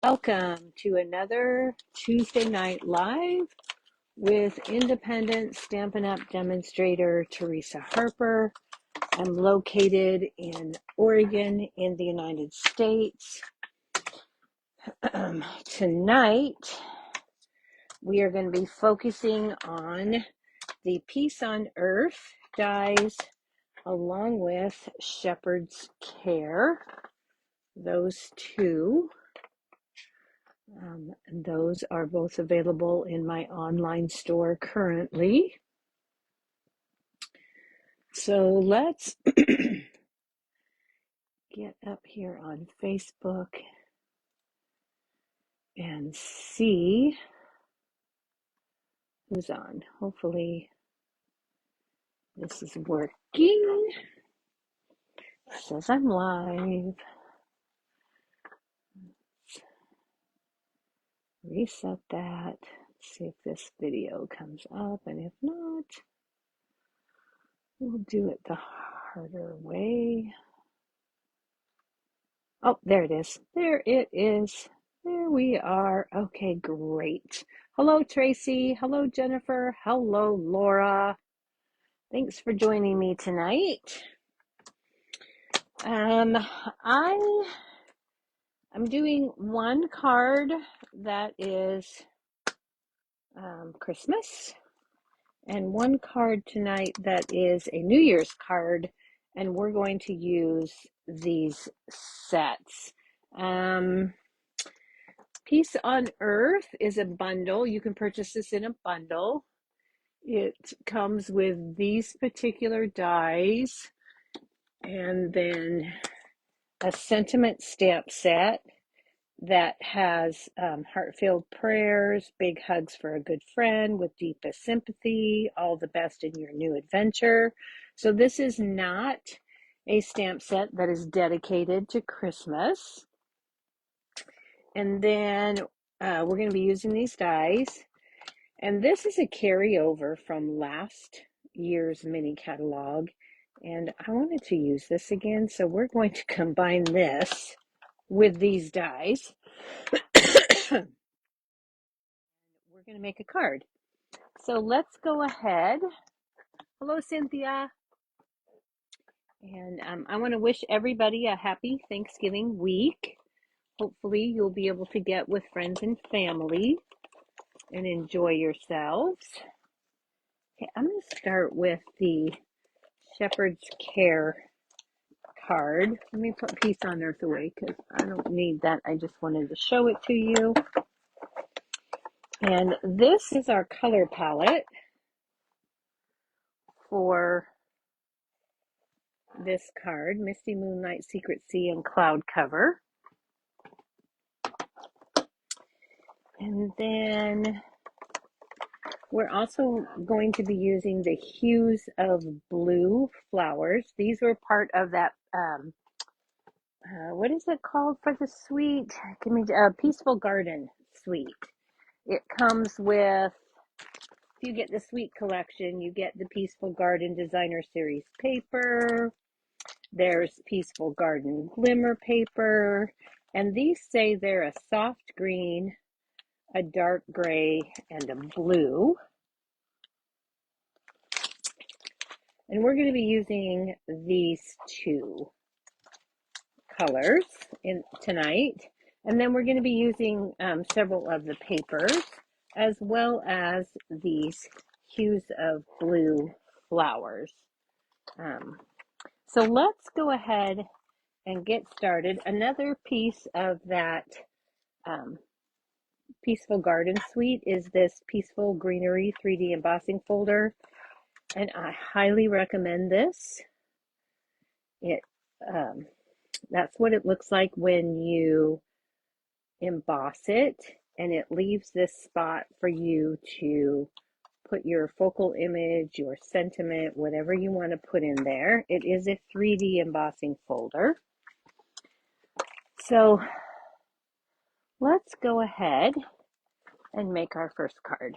Welcome to another Tuesday Night Live with independent Stampin' Up! Demonstrator Teresa Harper. I'm located in Oregon in the United States. Tonight, we are going to be focusing on the Peace on Earth dies along with Shepherd's Care, those two. Those are both available in my online store currently. So let's get up here on Facebook and see who's on. Hopefully this is working. It says I'm live. Reset that. See if this video comes up, and if not, we'll do it the harder way. Oh, there it is. There it is. There we are. Okay, great. Hello, Tracy. Hello, Jennifer. Hello, Laura. Thanks for joining me tonight. I'm doing one card that is Christmas, and one card tonight that is a New Year's card, and we're going to use these sets. Peace on Earth is a bundle. You can purchase this in a bundle. It comes with these particular dies and then a sentiment stamp set that has heartfelt prayers, big hugs for a good friend with deepest sympathy, all the best in your new adventure. So this is not a stamp set that is dedicated to Christmas. And then we're going to be using these dies. And this is a carryover from last year's mini catalog. And I wanted to use this again, so we're going to combine this with these dies. We're going to make a card. So let's go ahead. Hello, Cynthia. And I want to wish everybody a happy Thanksgiving week. Hopefully you'll be able to get with friends and family and enjoy yourselves. Okay, I'm going to start with the Shepherd's Care card. Let me put Peace on Earth away because I don't need that. I just wanted to show it to you. And this is our color palette for this card, Misty Moonlight, Secret Sea, and Cloud Cover. And then we're also going to be using the Hues of Blue flowers. These were part of that, what is it called for the suite? Give me Peaceful Garden suite. It comes with, if you get the suite collection, you get the Peaceful Garden Designer Series paper. There's Peaceful Garden Glimmer paper. And these say they're a soft green, a dark gray, and a blue. And we're going to be using these two colors tonight. And then we're going to be using several of the papers, as well as these Hues of Blue flowers. So let's go ahead and get started. Another piece of that Peaceful Garden suite is this Peaceful Greenery 3D embossing folder, and I highly recommend this. That's what it looks like when you emboss it, and it leaves this spot for you to put your focal image, your sentiment, whatever you want to put in there. It is a 3D embossing folder. So let's go ahead and make our first card.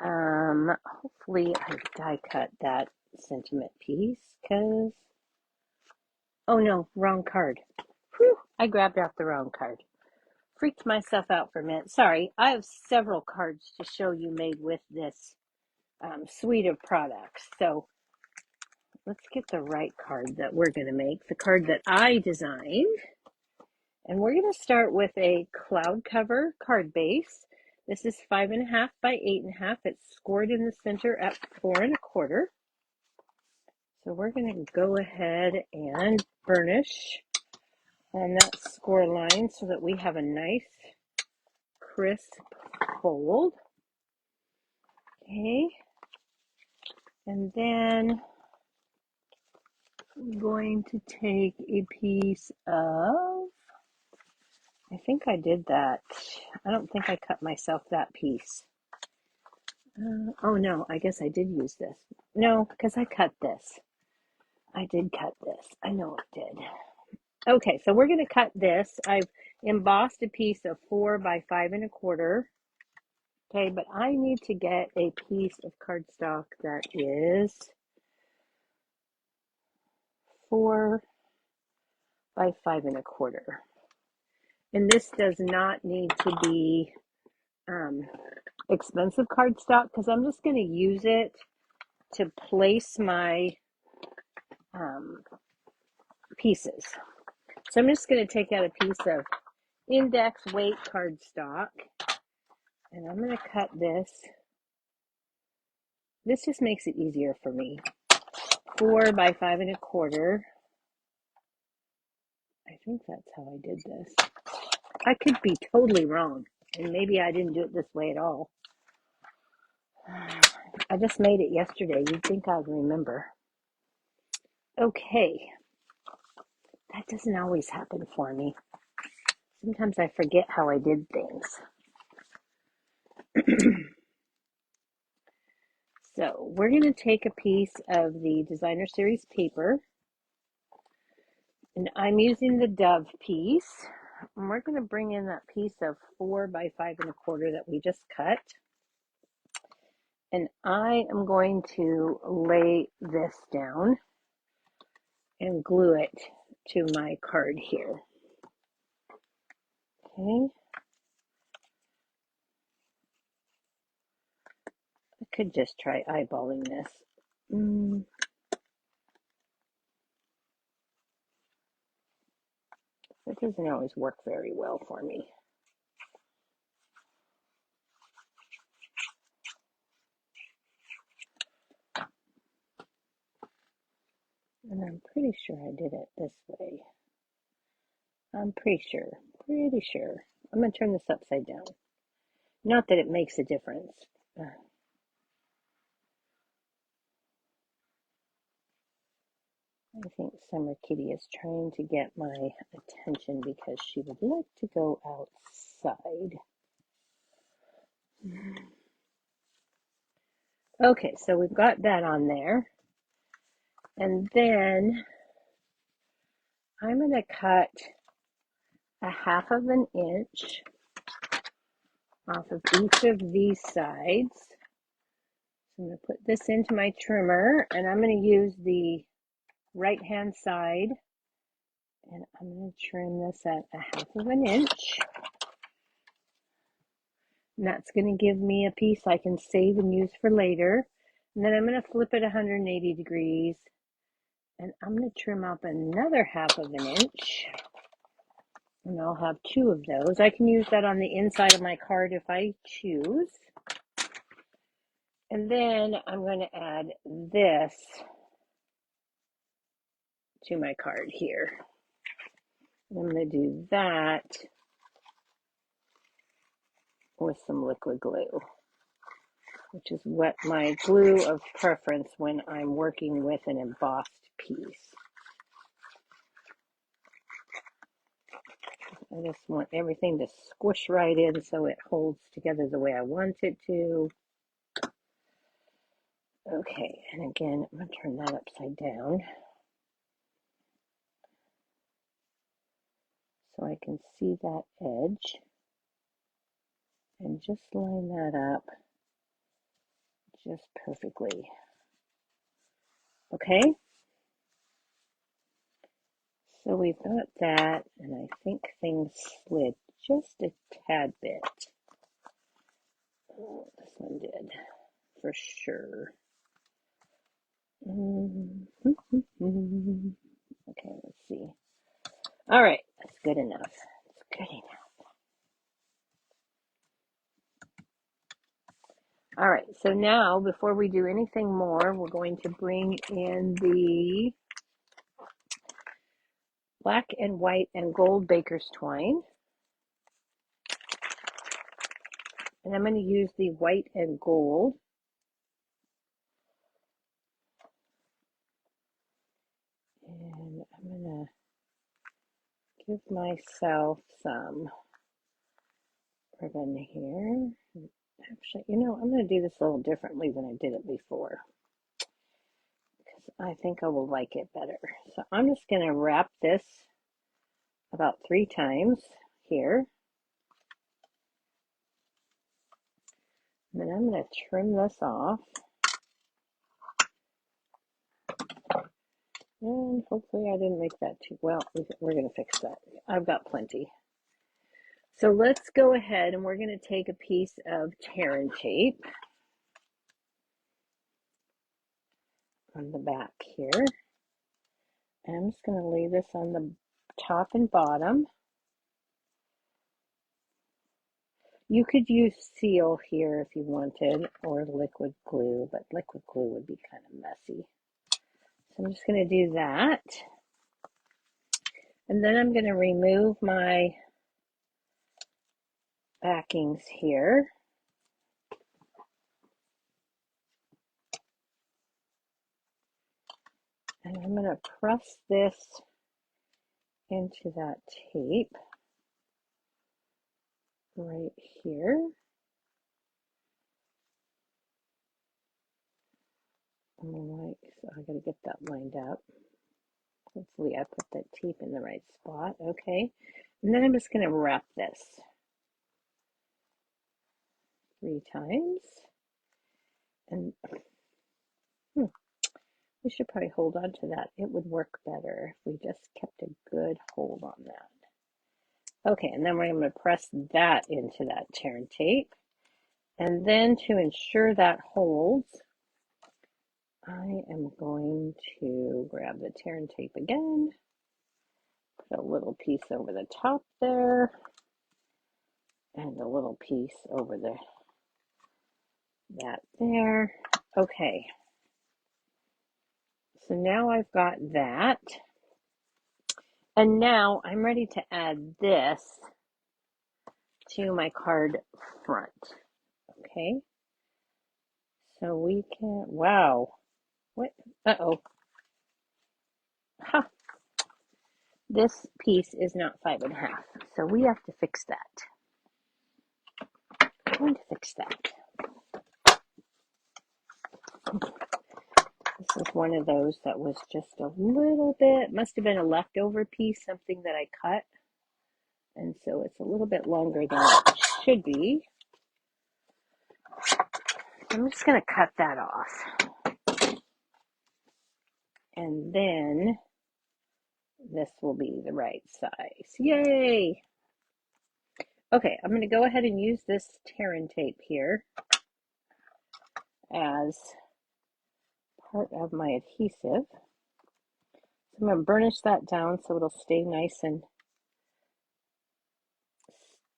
Hopefully I die cut that sentiment piece because, oh no, wrong card. Whew, I grabbed out the wrong card. Freaked myself out for a minute. Sorry, I have several cards to show you made with this suite of products. So let's get the right card that we're going to make, the card that I designed. And we're going to start with a cloud cover card base. This is 5.5 by 8.5. It's scored in the center at 4.25. So we're going to go ahead and burnish on that score line so that we have a nice crisp fold. Okay. And then I'm going to take a piece of, I think I did that. I don't think I cut myself that piece. Oh no, I guess I did use this. No, because I cut this. I did cut this. I know I did. Okay, so we're going to cut this. I've embossed a piece of 4 by 5.25. Okay, but I need to get a piece of cardstock that is 4 by 5.25. And this does not need to be expensive cardstock because I'm just going to use it to place my pieces. So I'm just going to take out a piece of index weight cardstock and I'm going to cut this. This just makes it easier for me. 4 by 5.25. I think that's how I did this. I could be totally wrong, and maybe I didn't do it this way at all. I just made it yesterday. You'd think I'd remember. Okay. That doesn't always happen for me. Sometimes I forget how I did things. So we're going to take a piece of the Designer Series paper, and I'm using the Dove piece. And we're going to bring in that piece of 4 by 5.25 that we just cut. And I am going to lay this down and glue it to my card here. Okay. I could just try eyeballing this. It doesn't always work very well for me. And I'm pretty sure I did it this way. I'm pretty sure. I'm going to turn this upside down. Not that it makes a difference. I think Summer Kitty is trying to get my attention because she would like to go outside. Okay, so we've got that on there. And then I'm going to cut 1/2 inch off of each of these sides. So I'm going to put this into my trimmer and I'm going to use the right hand side and I'm going to trim this at 1/2 inch. And that's going to give me a piece I can save and use for later. And then I'm going to flip it 180 degrees and I'm going to trim up another 1/2 inch. And I'll have 2 of those. I can use that on the inside of my card if I choose. And then I'm going to add this to my card here. I'm going to do that with some liquid glue, which is what my glue of preference when I'm working with an embossed piece. I just want everything to squish right in so it holds together the way I want it to. Okay, and again, I'm going to turn that upside down so I can see that edge and just line that up just perfectly. Okay, So we've got that, and I think things slid just a tad bit. Oh, this one did, for sure. Okay, let's see. All right, that's good enough. That's good enough. All right, so now before we do anything more, we're going to bring in the black and white and gold baker's twine. And I'm going to use the white and gold. And I'm going to give myself some ribbon here. Actually, you know, I'm going to do this a little differently than I did it before, because I think I will like it better. So I'm just going to wrap this about 3 times here. And then I'm going to trim this off. And hopefully I didn't make that too well. We're going to fix that. I've got plenty. So let's go ahead and we're going to take a piece of tear and tape on the back here. And I'm just going to lay this on the top and bottom. You could use seal here if you wanted, or liquid glue, but liquid glue would be kind of messy. So I'm just going to do that. And then I'm going to remove my backings here. And I'm going to press this into that tape right here. So I got to get that lined up. Hopefully I put that tape in the right spot. Okay. And then I'm just going to wrap this 3 times. And we should probably hold on to that. It would work better if we just kept a good hold on that. Okay, and then we're going to press that into that tear and tape. And then to ensure that holds, I am going to grab the tear and tape again, put a little piece over the top there, and a little piece over that there. Okay, so now I've got that. And now I'm ready to add this to my card front. Okay, so we can, wow, what, uh-oh, ha, this piece is not 5.5, so we have to fix that. I'm going to fix that. This is one of those that was just a little bit, must have been a leftover piece, something that I cut, and so it's a little bit longer than it should be. I'm just going to cut that off. And then this will be the right size. Yay! Okay, I'm going to go ahead and use this tear and tape here as part of my adhesive. So I'm going to burnish that down so it'll stay nice and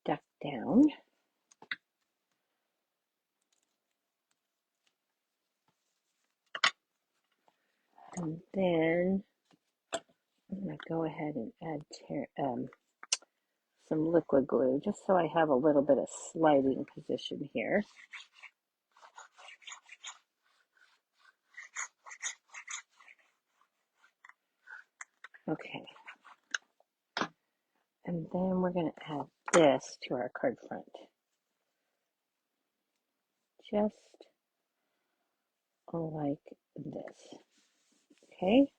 stuck down. And then I'm going to go ahead and add some liquid glue just so I have a little bit of sliding position here. Okay. And then we're going to add this to our card front. Just like this. Okay.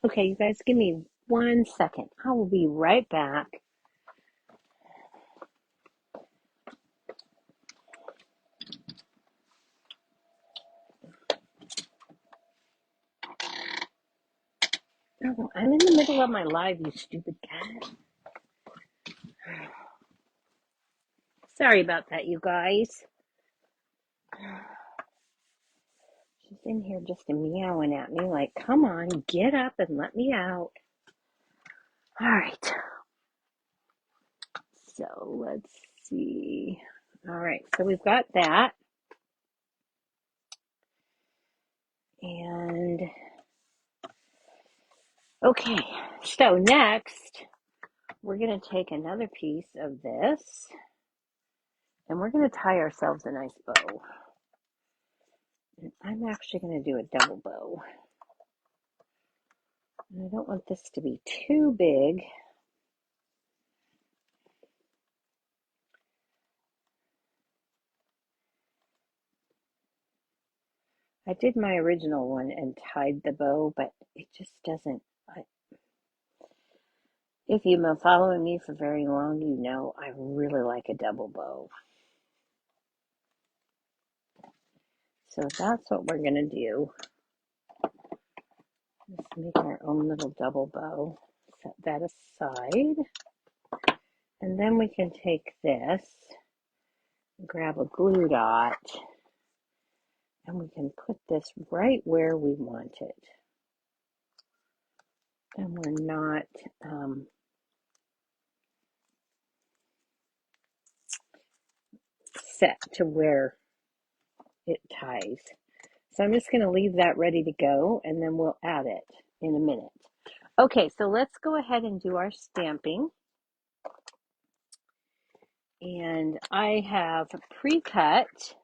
Okay, you guys, give me 1 second. I will be right back. Oh, I'm in the middle of my live, you stupid cat. Sorry about that, you guys. She's in here just meowing at me like, come on, get up and let me out. All right. So let's see. All right, so we've got that. And okay, so next we're going to take another piece of this and we're going to tie ourselves a nice bow. And I'm actually going to do a double bow. And I don't want this to be too big. I did my original one and tied the bow, but it just doesn't. If you've been following me for very long, you know I really like a double bow. So that's what we're going to do. Let's make our own little double bow. Set that aside. And then we can take this, grab a glue dot, and we can put this right where we want it. And we're not set to where it ties. So I'm just going to leave that ready to go, and then we'll add it in a minute. Okay, so let's go ahead and do our stamping. And I have pre-cut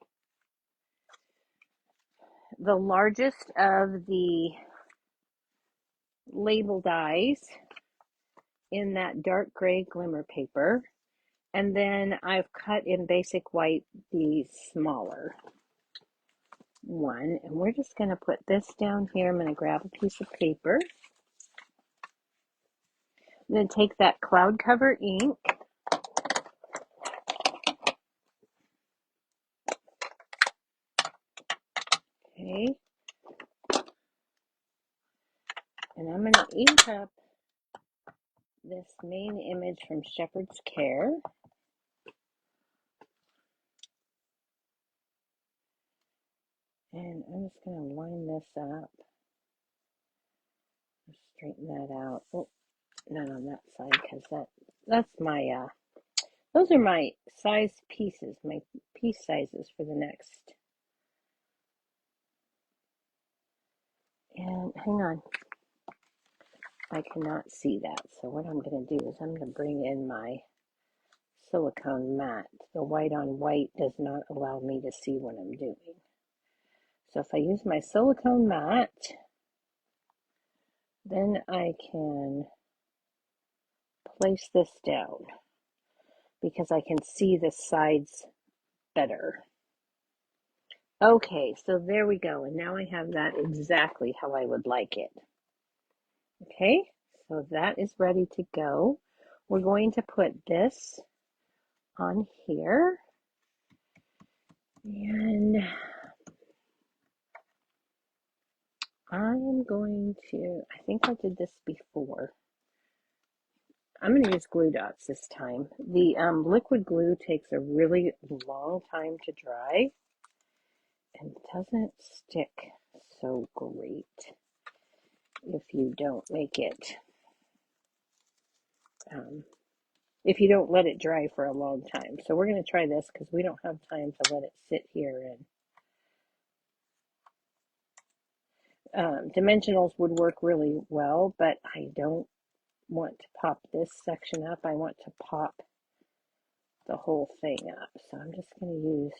the largest of the label dies in that dark gray glimmer paper. And then I've cut in basic white the smaller one. And we're just going to put this down here. I'm going to grab a piece of paper. I'm going to take that cloud cover ink. Okay. And I'm going to ink up this main image from Shepherd's Care. And I'm just going to line this up. Straighten that out. Oh, not on that side because that's my those are my size pieces, my piece sizes for the next. And hang on, I cannot see that. So what I'm going to do is I'm going to bring in my silicone mat. The white on white does not allow me to see what I'm doing. So if I use my silicone mat, then I can place this down because I can see the sides better. Okay, so there we go. And now I have that exactly how I would like it. Okay, so that is ready to go. We're going to put this on here. And I'm going to, I think I did this before. I'm going to use glue dots this time. The liquid glue takes a really long time to dry and doesn't stick so great if you don't make it, if you don't let it dry for a long time. So we're going to try this because we don't have time to let it sit here. And dimensionals would work really well, but I don't want to pop this section up. I want to pop the whole thing up. So I'm just going to use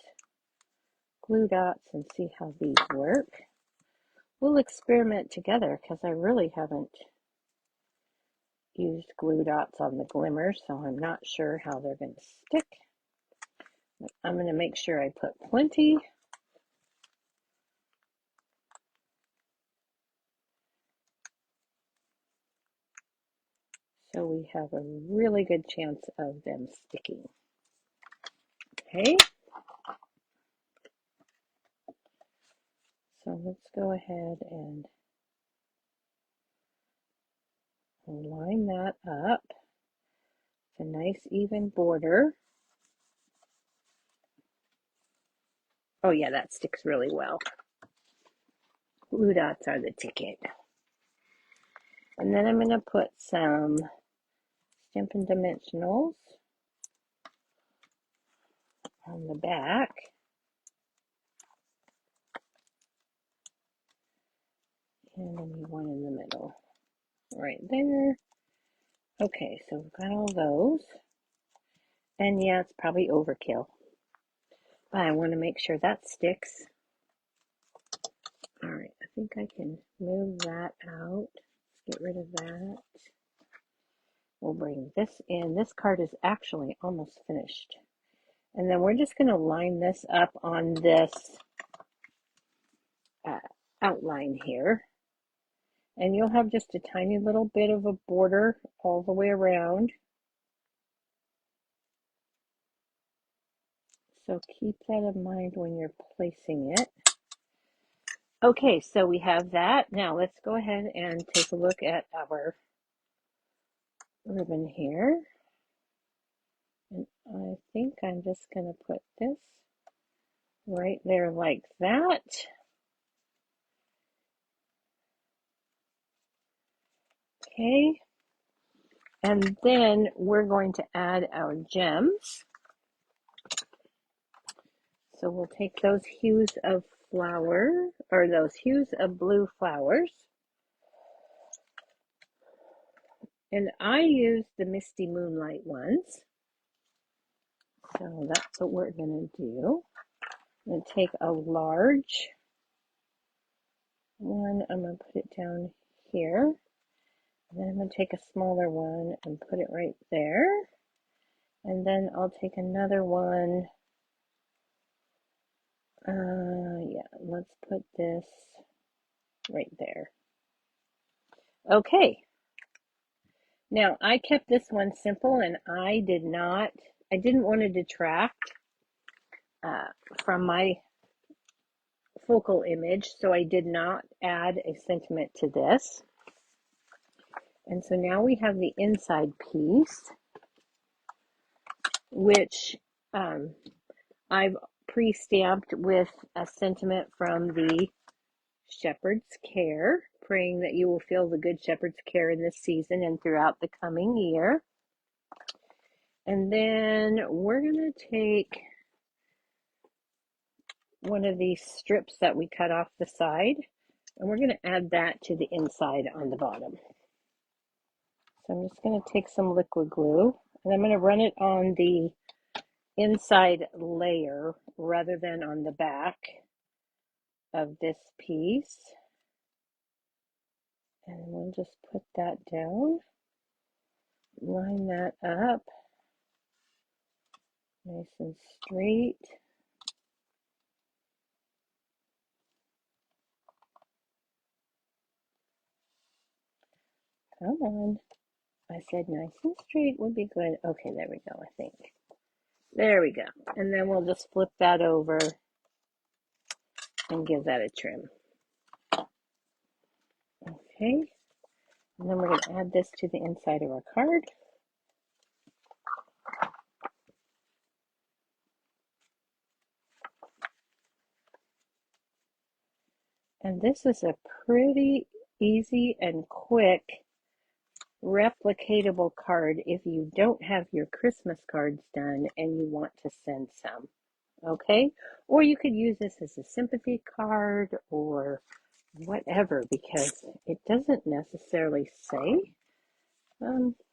glue dots and see how these work. We'll experiment together because I really haven't used glue dots on the glimmer, so I'm not sure how they're going to stick. But I'm going to make sure I put plenty. So we have a really good chance of them sticking. Okay. So let's go ahead and line that up. It's a nice even border. Oh yeah, that sticks really well. Blue dots are the ticket. And then I'm going to put some Stampin' Dimensionals on the back. And I need one in the middle, right there. Okay, so we've got all those. And yeah, it's probably overkill. But I want to make sure that sticks. All right, I think I can move that out. Let's get rid of that. We'll bring this in. This card is actually almost finished. And then we're just going to line this up on this outline here. And you'll have just a tiny little bit of a border all the way around. So keep that in mind when you're placing it. Okay, so we have that. Now let's go ahead and take a look at our ribbon here. And I think I'm just going to put this right there like that. Okay. And then we're going to add our gems. So we'll take those hues of flower, or those hues of blue flowers. And I use the Misty Moonlight ones. So that's what we're going to do. I'm going to take a large one. I'm going to put it down here. And then I'm going to take a smaller one and put it right there. And then I'll take another one. Yeah, let's put this right there. Okay. Now, I kept this one simple, and I didn't want to detract from my focal image, so I did not add a sentiment to this. And so now we have the inside piece, which I've pre-stamped with a sentiment from the Shepherd's Care, praying that you will feel the Good Shepherd's care in this season and throughout the coming year. And then we're going to take one of these strips that we cut off the side, and we're going to add that to the inside on the bottom. So I'm just going to take some liquid glue, and I'm going to run it on the inside layer rather than on the back of this piece. And we'll just put that down, line that up nice and straight. Come on. I said nice and straight would be good. Okay, there we go, I think. There we go. And then we'll just flip that over and give that a trim. Okay. And then we're going to add this to the inside of our card. And this is a pretty easy and quick replicatable card if you don't have your Christmas cards done and you want to send some. Okay? Or you could use this as a sympathy card or whatever, because it doesn't necessarily say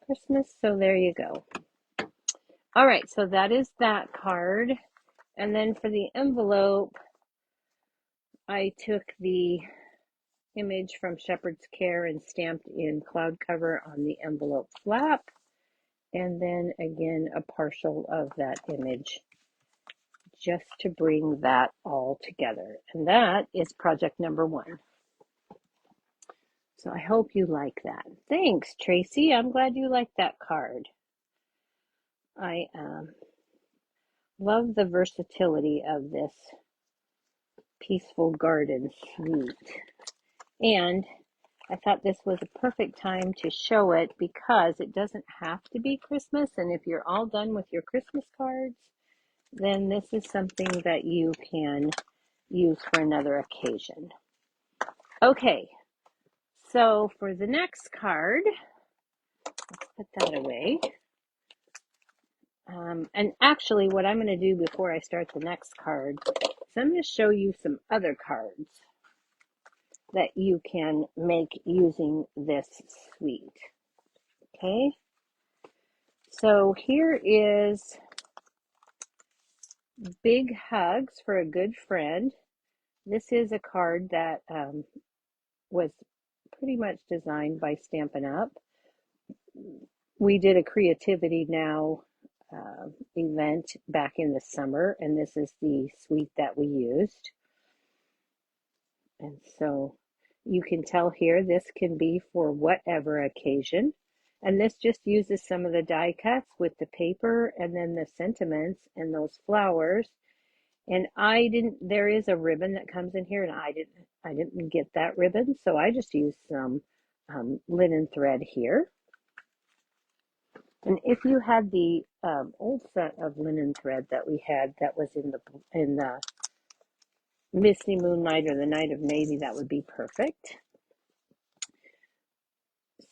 Christmas. So there you go. All right, so that is that card. And then for the envelope, I took the image from Shepherd's Care and stamped in cloud cover on the envelope flap, and then again a partial of that image just to bring that all together. And that is project number 1. So I hope you like that. Thanks, Tracy. I'm glad you like that card. I love the versatility of this Peaceful Garden suite. And I thought this was a perfect time to show it because it doesn't have to be Christmas. And if you're all done with your Christmas cards, then this is something that you can use for another occasion. Okay, so for the next card, let's put that away. And actually, what I'm going to do before I start the next card is I'm going to show you some other cards that you can make using this suite. Okay, so here is Big Hugs for a Good Friend. This is a card that was pretty much designed by Stampin' Up. We did a Creativity Now event back in the summer, and this is the suite that we used. And so you can tell here this can be for whatever occasion. And this just uses some of the die cuts with the paper and then the sentiments and those flowers. And there is a ribbon that comes in here, and I didn't get that ribbon, so I just used some linen thread here. And if you had the old set of linen thread that we had that was in the Misty Moonlight or the Night of Navy, that would be perfect.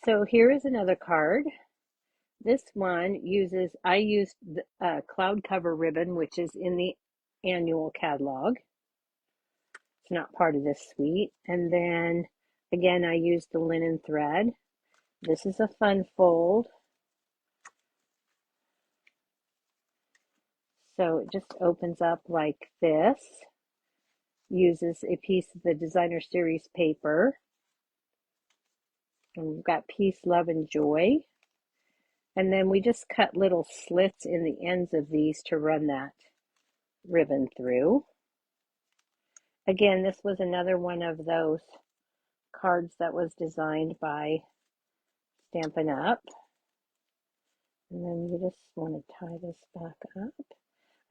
So here is another card. This one I used the cloud cover ribbon, which is in the annual catalog. It's not part of this suite. And then again, I used the linen thread. This is a fun fold. So it just opens up like this. Uses a piece of the designer series paper. And we've got Peace, Love, and Joy. And then we just cut little slits in the ends of these to run that ribbon through. Again, this was another one of those cards that was designed by Stampin' Up. And then you just want to tie this back up.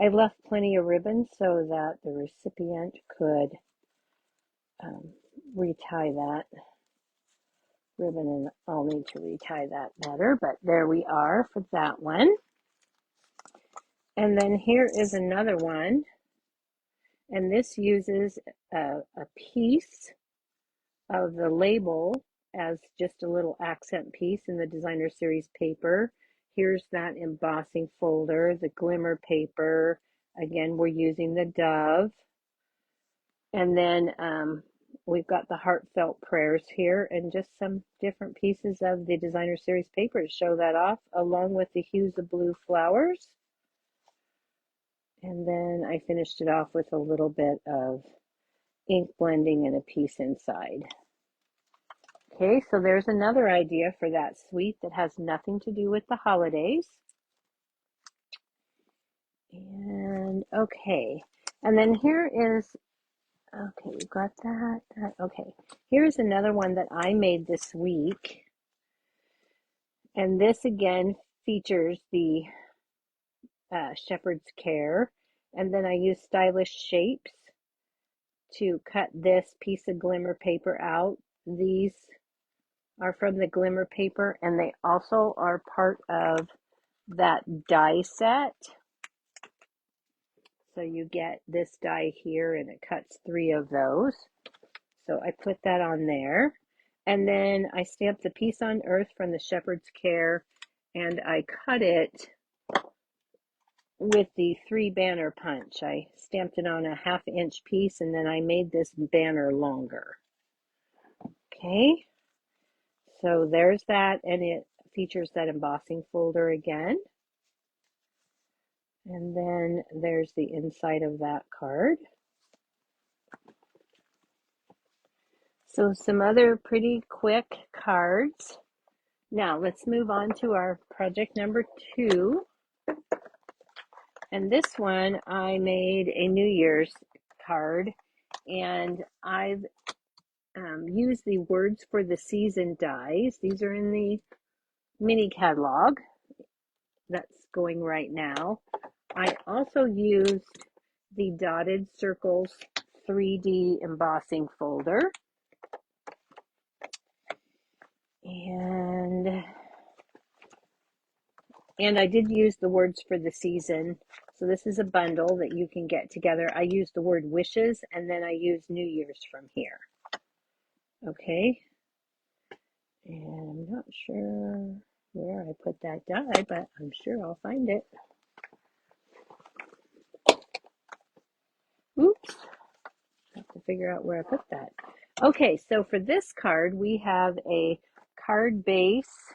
I left plenty of ribbon so that the recipient could retie that ribbon, and I'll need to retie that better, but there we are for that one. And then here is another one, and this uses a piece of the label as just a little accent piece in the designer series paper. Here's that embossing folder, the glimmer paper. Again, we're using the dove. And then we've got the heartfelt prayers here and just some different pieces of the designer series paper to show that off, along with the hues of blue flowers. And then I finished it off with a little bit of ink blending and a piece inside. Okay, so there's another idea for that suite that has nothing to do with the holidays. And okay, and then here is, okay, we've got that. Okay, here's another one that I made this week. And this again features the shepherd's care. And then I use stylish shapes to cut this piece of glimmer paper out. These are from the glimmer paper, and they also are part of that die set. So you get this die here, and it cuts 3 of those. So I put that on there. And then I stamped the Peace on Earth from the Shepherd's Care, and I cut it with the 3 banner punch. I stamped it on a 1/2 inch piece, and then I made this banner longer. Okay, so there's that, and it features that embossing folder again. And then there's the inside of that card. So some other pretty quick cards. Now let's move on to our project number 2. And this one, I made a New Year's card, and I've used the Words for the Season dies. These are in the mini catalog that's going right now. I also used the Dotted Circles 3D embossing folder. And I did use the words for the season. So this is a bundle that you can get together. I use the word wishes and then I use New Year's from here. Okay. And I'm not sure where I put that die, but I'm sure I'll find it. Oops. I have to figure out where I put that. Okay, so for this card, we have a card base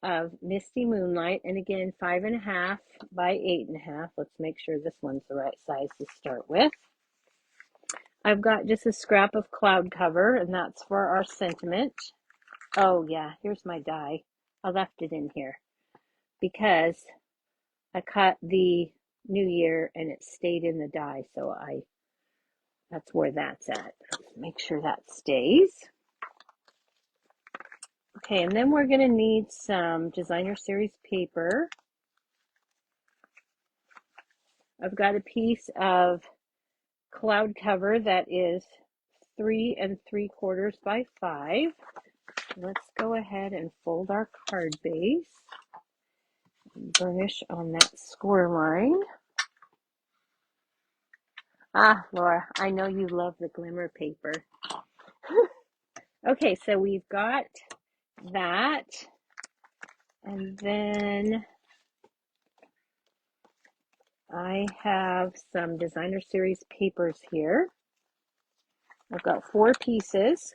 of Misty Moonlight, and again, 5.5 by 8.5. Let's make sure this one's the right size to start with. I've got just a scrap of cloud cover, and that's for our sentiment. Oh yeah, here's my die. I left it in here because I cut the New Year and it stayed in the die, so that's where that's at. Let's make sure that stays. Okay, and then we're going to need some designer series paper. I've got a piece of cloud cover that is 3 3/4 by 5. Let's go ahead and fold our card base and burnish on that score line. Ah, Laura, I know you love the glimmer paper. Okay, so we've got that, and then I have some designer series papers here. I've got 4 pieces,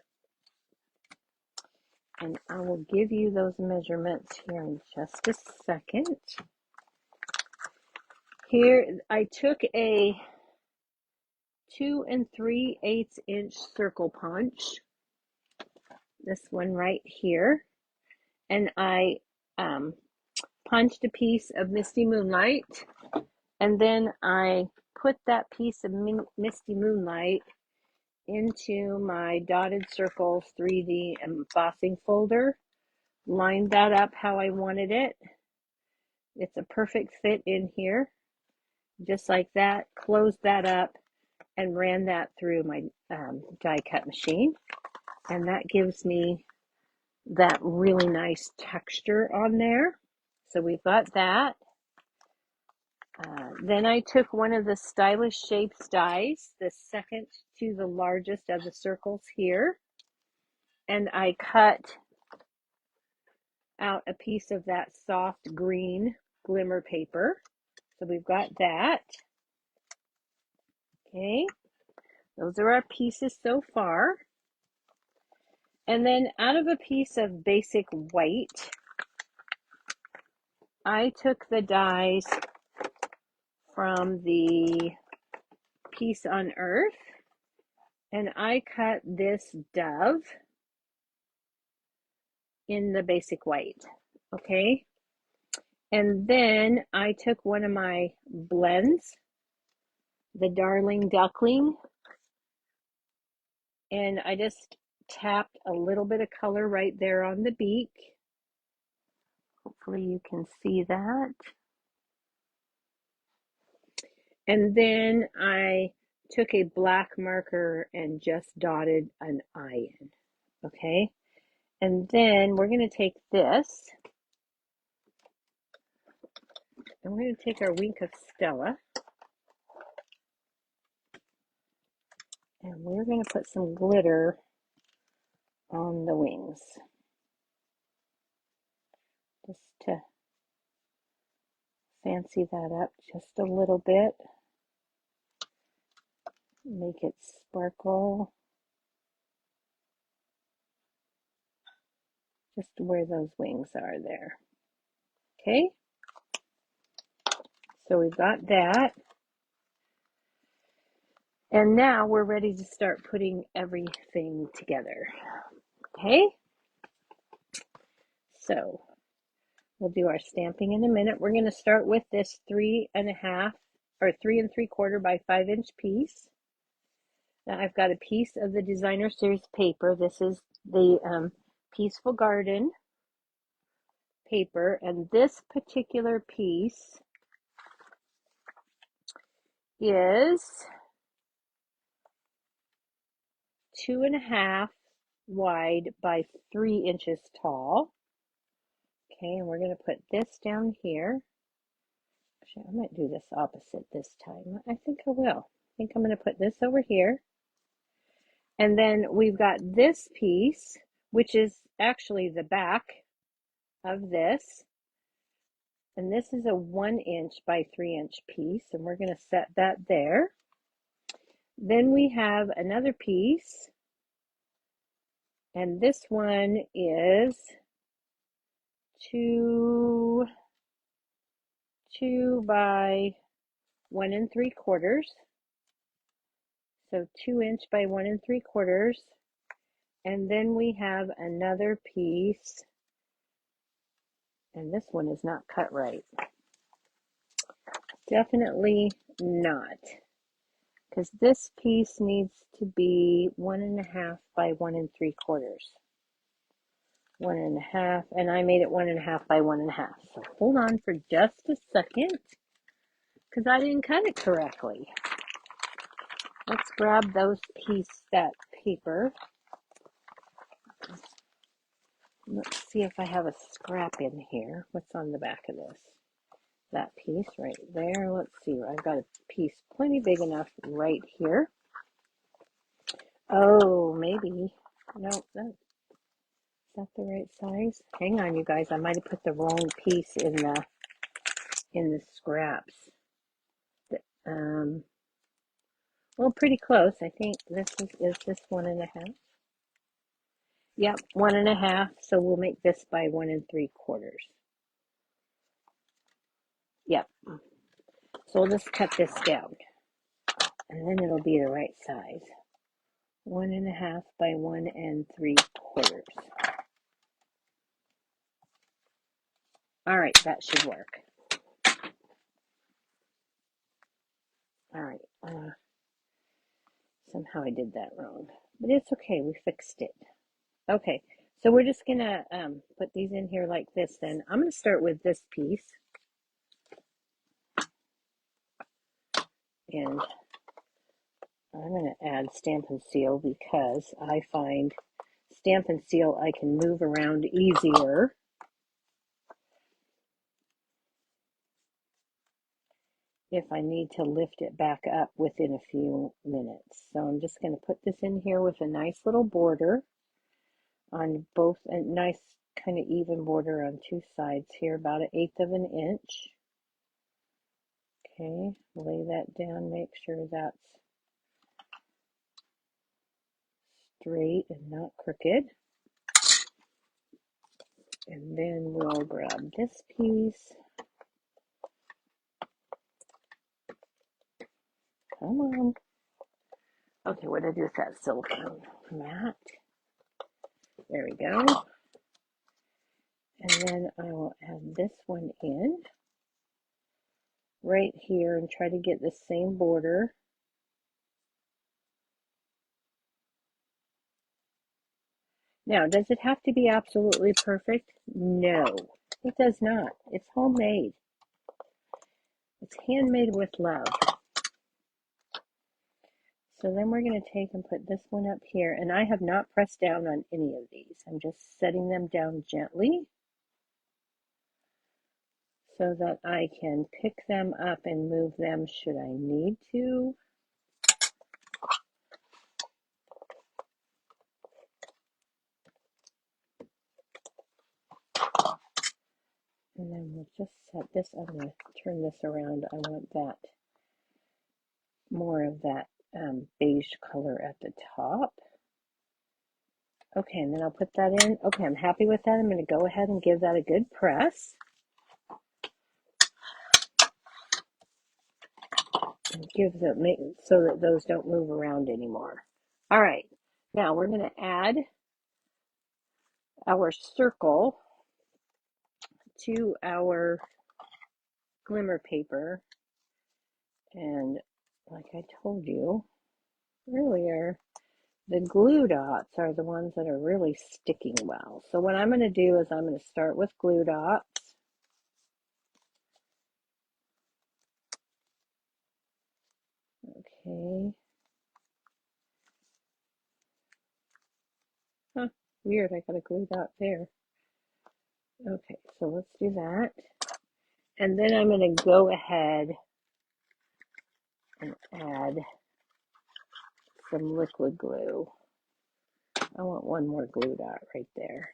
and I will give you those measurements here in just a second. Here, I took a 2 3/8 inch circle punch, this one right here, and I punched a piece of Misty Moonlight, and then I put that piece of Misty Moonlight into my dotted circles 3D embossing folder, lined that up how I wanted it. It's a perfect fit in here, just like that. Closed that up and ran that through my die cut machine, and that gives me that really nice texture on there. So we've got that. Then I took one of the Stylish Shapes dies, the second to the largest of the circles here, and I cut out a piece of that soft green glimmer paper. So we've got that. Okay, those are our pieces so far. And then out of a piece of basic white, I took the dies from the piece on Earth, and I cut this dove in the basic white. Okay, and then I took one of my blends, the Darling Duckling, and I just tapped a little bit of color right there on the beak. Hopefully you can see that. And then I took a black marker and just dotted an eye in. Okay, and then we're going to take this, and we're going to take our Wink of Stella, and we're going to put some glitter on the wings, just to fancy that up just a little bit, make it sparkle just where those wings are there. Okay, so we've got that, and now we're ready to start putting everything together. Okay, so we'll do our stamping in a minute. We're going to start with this 3.5 or 3 3/4 by 5 inch piece. Now I've got a piece of the designer series paper. This is the Peaceful Garden paper, and this particular piece is 2.5 wide by 3 inches tall. Okay, and we're going to put this down here. Actually, I might do this opposite this time. I think I will. I think I'm going to put this over here. And then we've got this piece, which is actually the back of this. And this is a 1 inch by 3 inch piece, and we're going to set that there. Then we have another piece, and this one is two by 1 3/4. So 2 inch by 1 3/4. And then we have another piece, and this one is not cut right. Definitely not, because this piece needs to be 1 1/2 by 1 3/4. 1 1/2, and I made it 1 1/2 by 1 1/2. So hold on for just a second, because I didn't cut it correctly. Let's grab that paper. Let's see if I have a scrap in here. What's on the back of this? That piece right there. Let's see. I've got a piece plenty big enough right here. Oh, maybe. No, is that the right size? Hang on, you guys. I might have put the wrong piece in the scraps. Well, pretty close. I think this is this 1 1/2. Yep, 1 1/2. So we'll make this by 1 3/4. Yep. So we'll just cut this down, and then it'll be the right size. 1 1/2 by 1 3/4. All right, that should work. All right. Somehow I did that wrong, but it's okay. We fixed it. Okay, so we're just gonna put these in here like this. Then I'm gonna start with this piece, and I'm gonna add Stampin' Seal because I find Stampin' Seal I can move around easier. If I need to lift it back up within a few minutes. So I'm just going to put this in here with a nice little border on both, a nice kind of even border on two sides here, about 1/8 of an inch. Okay, lay that down, make sure that's straight and not crooked. And then we'll grab this piece. Come on. Okay, what did I do with that silicone mat? There we go. And then I will add this one in right here and try to get the same border. Now, does it have to be absolutely perfect? No, it does not. It's homemade. It's handmade with love. So then we're going to take and put this one up here, and I have not pressed down on any of these. I'm just setting them down gently so that I can pick them up and move them should I need to. And then we'll just set this, I'm going to turn this around. I want that, more of that beige color at the top. Okay, and then I'll put that in. Okay, I'm happy with that. I'm going to go ahead and give that a good press. And make so that those don't move around anymore. All right, now we're going to add our circle to our glimmer paper. And like I told you earlier, the glue dots are the ones that are really sticking well. So what I'm going to do is I'm going to start with glue dots. Okay. Huh, weird, I gotta glue that there. Okay, so let's do that. And then I'm gonna go ahead and add some liquid glue. I want one more glue dot right there.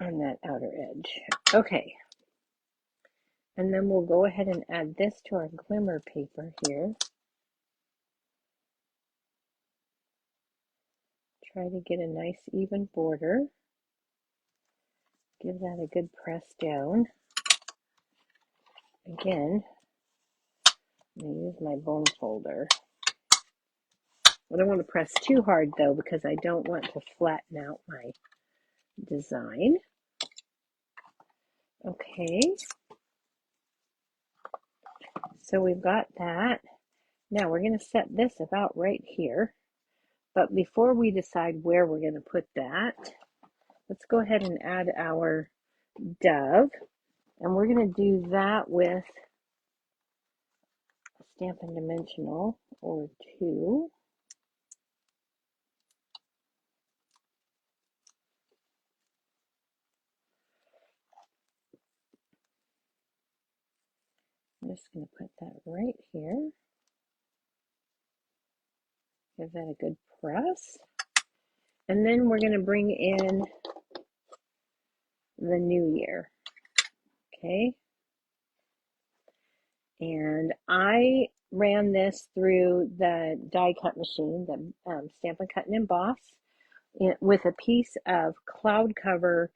On that outer edge. Okay. And then we'll go ahead and add this to our glimmer paper here. Try to get a nice even border. Give that a good press down. Again, I'm going to use my bone folder. I don't want to press too hard though because I don't want to flatten out my design. Okay, so we've got that. Now we're going to set this about right here. But before we decide where we're going to put that, let's go ahead and add our dove. And we're going to do that with Stampin' Dimensional or 2. I'm just going to put that right here. Give that a good press. And then we're going to bring in the new year. Okay. And I ran this through the die cut machine, the Stampin' Cut and Emboss, with a piece of cloud cover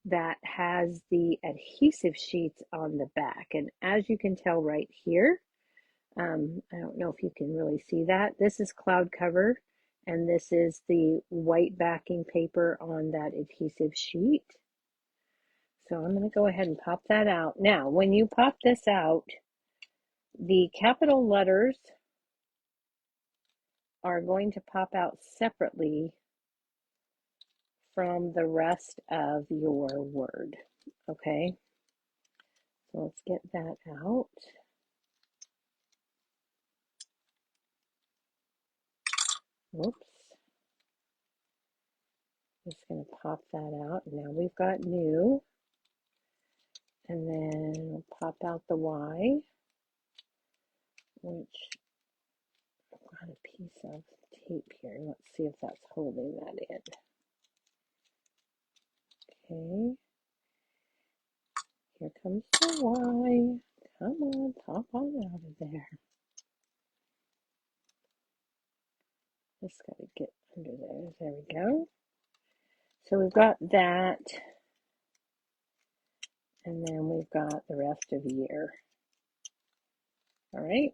that has the adhesive sheets on the back. And as you can tell right here, I don't know if you can really see that. This is cloud cover, and this is the white backing paper on that adhesive sheet. So I'm going to go ahead and pop that out. Now, when you pop this out, the capital letters are going to pop out separately from the rest of your word. Okay, so let's get that out. Whoops. Just going to pop that out. Now we've got new. And then we'll pop out the Y, which I've got a piece of tape here. Let's see if that's holding that in. Okay. Here comes the Y. Come on, pop on out of there. Just got to get under there. There we go. So we've got that. And then we've got the rest of the year. All right.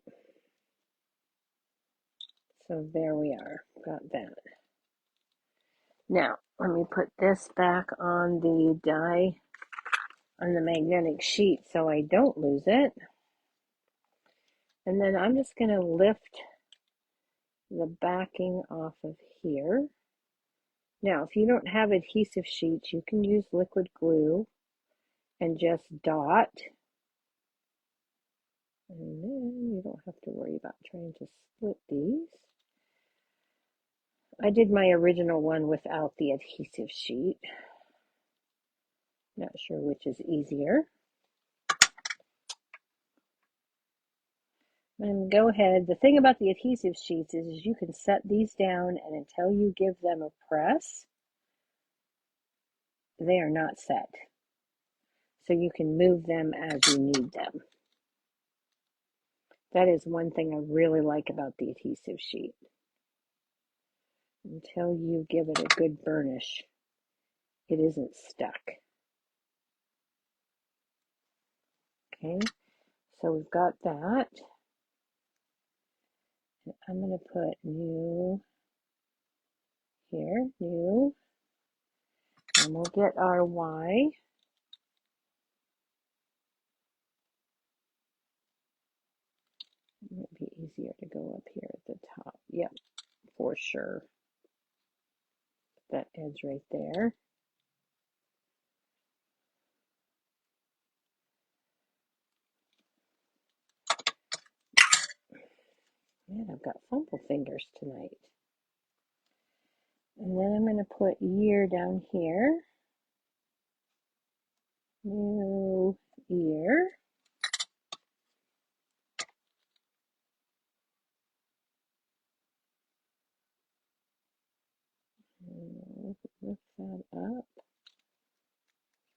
So there we are. Got that. Now, let me put this back on the die, on the magnetic sheet so I don't lose it. And then I'm just going to lift the backing off of here. Now, if you don't have adhesive sheets, you can use liquid glue and just dot. And then you don't have to worry about trying to split these. I did my original one without the adhesive sheet. Not sure which is easier. And go ahead. The thing about the adhesive sheets is you can set these down, and until you give them a press, they are not set. So you can move them as you need them. That is one thing I really like about the adhesive sheet. Until you give it a good burnish, it isn't stuck. Okay, so we've got that. And I'm going to put new here, new, and we'll get our Y. It might be easier to go up here at the top. Yep, for sure. That edge right there. Man, Man, I've got fumble fingers tonight. And then I'm going to put year down here. New year. Lift that up.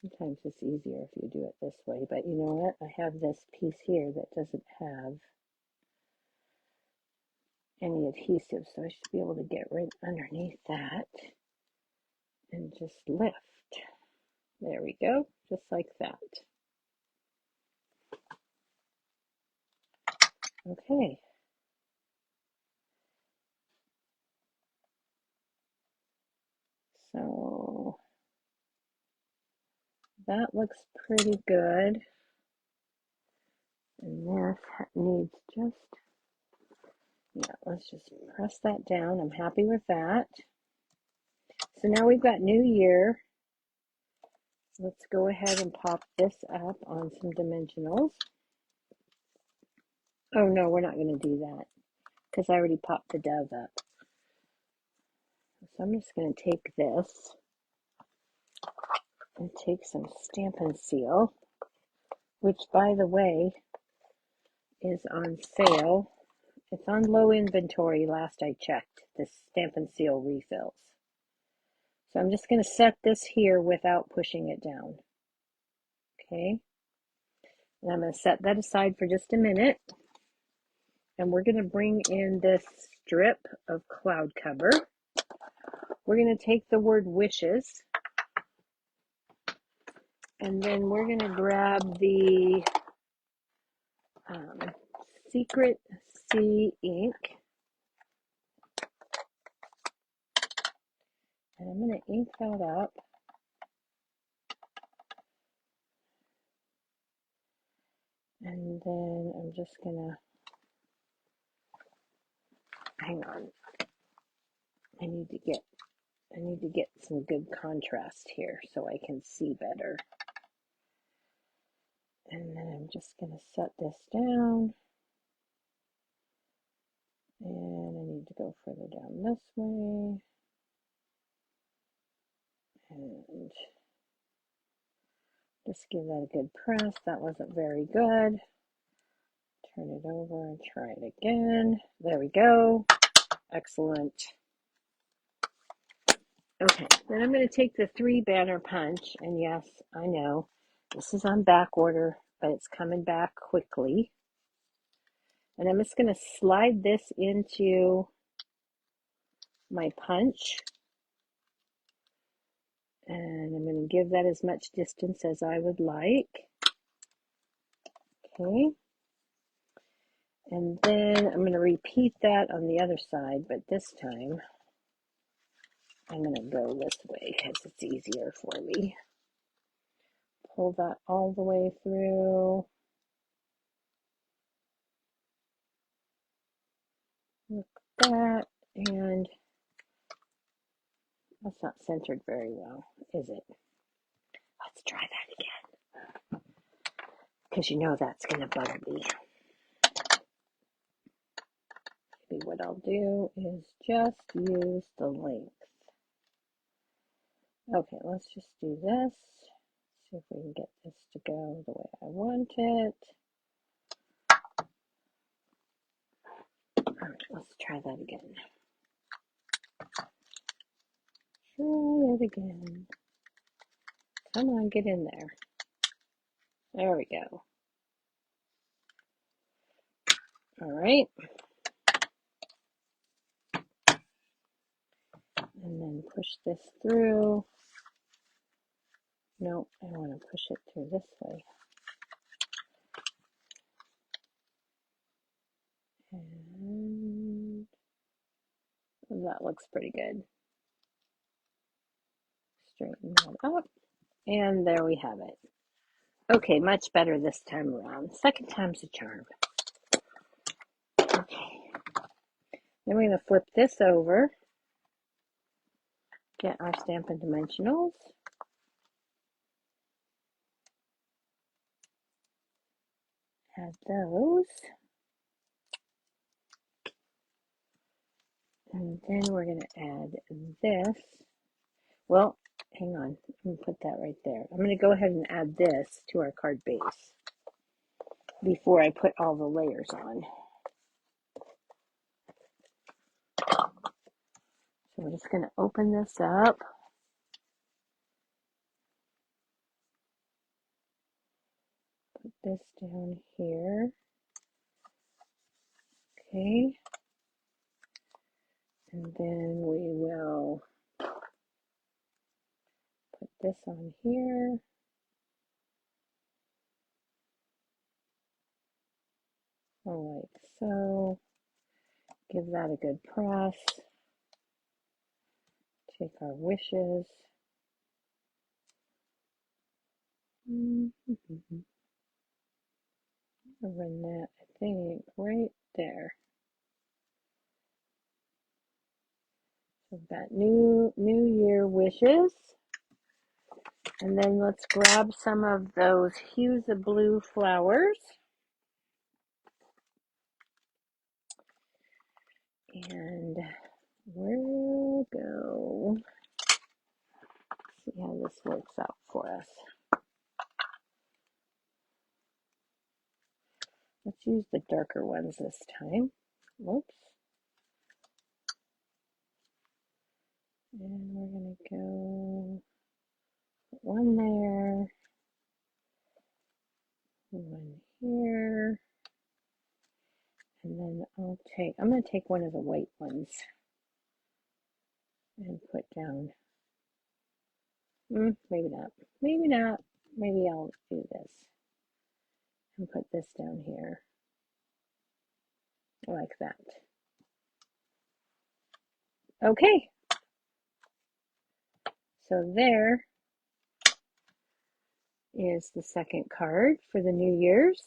Sometimes it's easier if you do it this way, but you know what? I have this piece here that doesn't have any adhesive, so I should be able to get right underneath that and just lift. There we go, just like that. Okay. So that looks pretty good. And this needs just, yeah, let's just press that down. I'm happy with that. So now we've got New Year. Let's go ahead and pop this up on some dimensionals. Oh no, we're not going to do that because I already popped the dove up. So I'm just going to take this and take some Stampin' Seal, which by the way is on sale. It's on low inventory last I checked, this Stampin' Seal refills. So I'm just going to set this here without pushing it down. Okay. And I'm going to set that aside for just a minute. And we're going to bring in this strip of cloud cover. We're going to take the word wishes. And then we're going to grab the Secret Sea ink. And I'm going to ink that up. And then I'm just going to, hang on. I need to get some good contrast here so I can see better. And then I'm just going to set this down. And I need to go further down this way. And just give that a good press. That wasn't very good. Turn it over and try it again. There we go. Excellent. Okay, then I'm going to take the 3 banner punch, and yes, I know this is on back order, but it's coming back quickly. And I'm just going to slide this into my punch, and I'm going to give that as much distance as I would like. Okay, and then I'm going to repeat that on the other side, but this time I'm going to go this way because it's easier for me. Pull that all the way through. Look at that, and that's not centered very well, is it? Let's try that again, because you know that's going to bug me. Maybe what I'll do is just use the length. Okay, let's just do this. See if we can get this to go the way I want it. All right, let's try that again. Try it again. Come on, get in there. There we go. All right. And then push this through. No, I want to push it through this way. And that looks pretty good. Straighten that up. And there we have it. Okay, much better this time around. Second time's a charm. Okay. Then we're going to flip this over. Get our Stampin' Dimensionals. Add those. And then we're going to add this. Well, hang on. I'm going to put that right there. I'm going to go ahead and add this to our card base before I put all the layers on. So we're just going to open this up. Put this down here. Okay. And then we will put this on here. Like so. Give that a good press. Take our wishes. Run that, I think, right there. So we've got New Year wishes. And then let's grab some of those hues of blue flowers. And we'll go see how this works out for us. Let's use the darker ones this time. Whoops. And we're going to go one there, one here, and then I'm going to take one of the white ones and put down, maybe not, maybe I'll do this and put this down here like that. Okay, so there is the second card for the New Year's.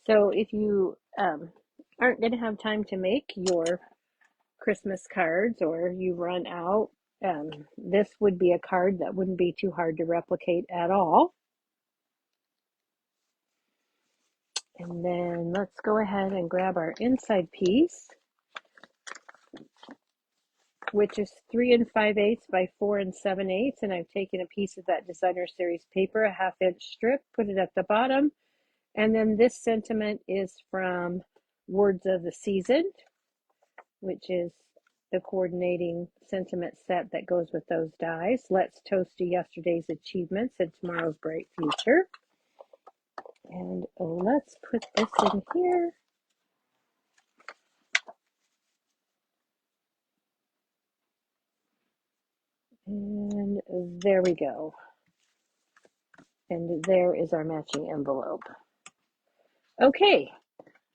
So if you aren't going to have time to make your Christmas cards or you run out, this would be a card that wouldn't be too hard to replicate at all. And then let's go ahead and grab our inside piece, which is 3 5/8 by 4 7/8. And I've taken a piece of that designer series paper, a 1/2 inch strip, put it at the bottom. And then this sentiment is from Words of the Season, which is the coordinating sentiment set that goes with those dies. Let's toast to yesterday's achievements and tomorrow's bright future. And let's put this in here. And there we go. And there is our matching envelope. Okay,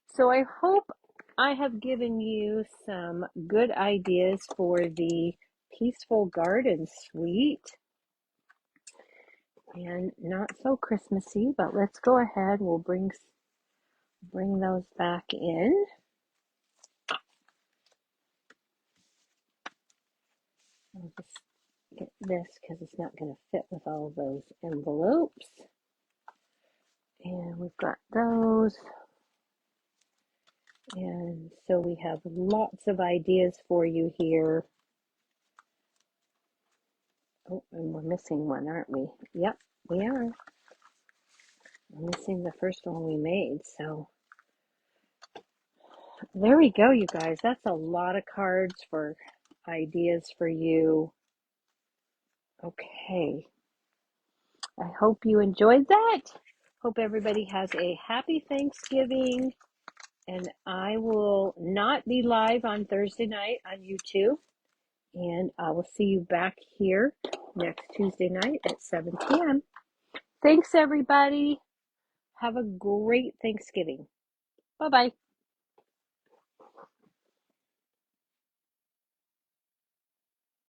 so I hope I have given you some good ideas for the Peaceful Garden Suite. And not so Christmassy, but let's go ahead. We'll bring those back in. I'll just get this because it's not going to fit with all of those envelopes. And we've got those. And so we have lots of ideas for you here. Oh, and we're missing one, aren't we? Yep, we are. We're missing the first one we made. So there we go, you guys. That's a lot of cards for ideas for you. Okay. I hope you enjoyed that. Hope everybody has a happy Thanksgiving. And I will not be live on Thursday night on YouTube. And I will see you back here next Tuesday night at 7 p.m. Thanks, everybody. Have a great Thanksgiving. Bye-bye.